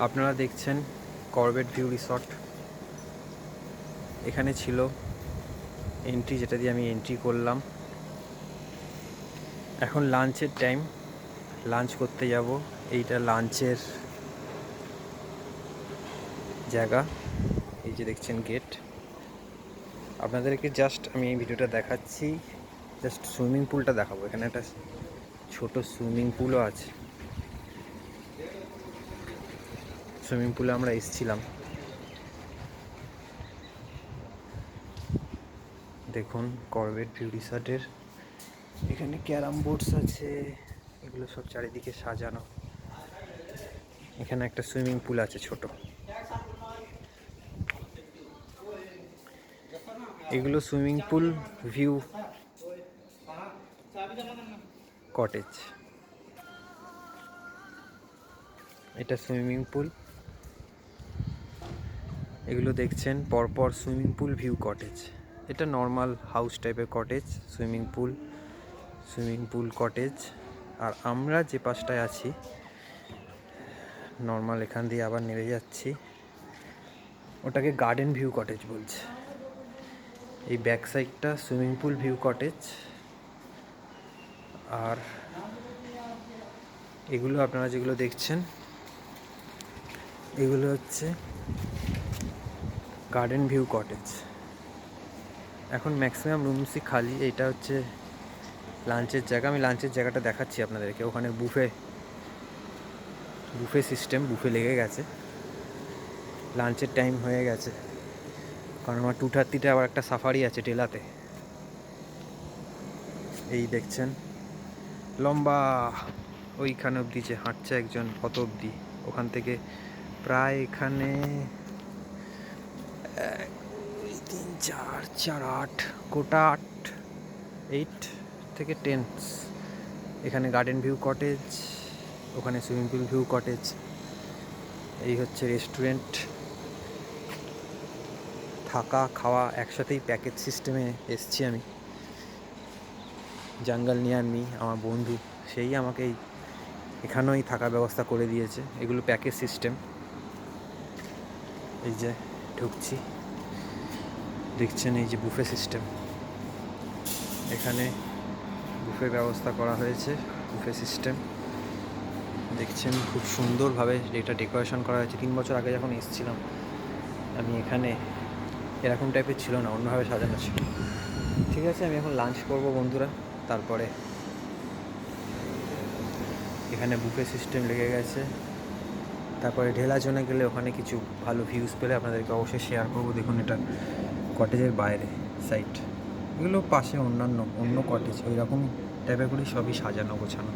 আপনারা দেখছেন Corbett view resort. এখানে ছিল এন্ট্রি, যেটা দিয়ে আমি এন্ট্রি করলাম। এখন লাঞ্চের টাইম, লাঞ্চ করতে যাব। এইটা লাঞ্চের জায়গা। এই যে দেখছেন গেট। আপনাদেরকে জাস্ট আমি এই ভিডিওটা দেখাচ্ছি, জাস্ট সুইমিং পুলটা দেখাবো। এখানে একটা ছোট সুইমিং পুলও আছে। সুইমিং পুলে আমরা এসেছিলাম। দেখুন করবেট ভিউ রিসর্টের এখানে ক্যারাম বোর্ডস আছে, এগুলো সব চারিদিকে সাজানো। এখানে একটা সুইমিং পুল আছে ছোট। এগুলো সুইমিং পুল ভিউ কটেজ। এটা সুইমিং পুল। এগুলো দেখছেন পরপর সুইমিং পুল ভিউ কটেজ। এটা নর্মাল হাউস টাইপের কটেজ, সুইমিং পুল কটেজ। আর আমরা যে পাশটায় আছি নর্মাল, এখান দিয়ে আবার নেমে যাচ্ছি, ওটাকে গার্ডেন ভিউ কটেজ বলছে। এই ব্যাক সাইডটা সুইমিং পুল ভিউ কটেজ। আর এগুলো আপনারা যেগুলো দেখছেন এগুলো হচ্ছে গার্ডেন ভিউ কটেজ। এখন ম্যাক্সিমাম রুমসই খালি। এইটা হচ্ছে লাঞ্চের জায়গা। আমি লাঞ্চের জায়গাটা দেখাচ্ছি আপনাদেরকে। ওখানে বুফে সিস্টেম, বুফে লেগে গেছে। লাঞ্চের টাইম হয়ে গেছে, কারণ আমার 2:30-তে আবার একটা সাফারি আছে টেলাতে। এই দেখছেন লম্বা ওইখানে অবধি যে হাঁটছে একজন, কত অবধি, ওখান থেকে প্রায় এখানে 3, 4, 4, 8, গোটা 8 থেকে 10। এখানে গার্ডেন ভিউ কটেজ, ওখানে সুইমিং পুল ভিউ কটেজ। এই হচ্ছে রেস্টুরেন্ট। থাকা খাওয়া একসাথেই প্যাকেজ সিস্টেমে এসছি আমি। জঙ্গল নিয়ার মি, আমার বন্ধু, সেই আমাকে এখানেই থাকার ব্যবস্থা করে দিয়েছে। এগুলো প্যাকেজ সিস্টেম। এই যে ঢুকছি, দেখছেন এই যে বুফে সিস্টেম। এখানে বুফের ব্যবস্থা করা হয়েছে, বুফে সিস্টেম। দেখছেন খুব সুন্দরভাবে এটা ডেকোরেশন করা হয়েছে। 3 বছর আগে যখন এসেছিলাম আমি এখানে, এরকম টাইপের ছিল না, অন্যভাবে সাজানো ছিল। ঠিক আছে, আমি এখন লাঞ্চ করব বন্ধুরা। তারপরে এখানে বুফে সিস্টেম লেগে গেছে। তারপরে ঢেলা জোনে গেলে ওখানে কিছু ভালো ভিউজ পেলে আপনাদেরকে অবশ্যই শেয়ার করবো। দেখুন এটা কটেজের বাইরে সাইড, এগুলো পাশে অন্য কটেজ ওই রকম টাইপের করে সবই সাজানো গোছানো।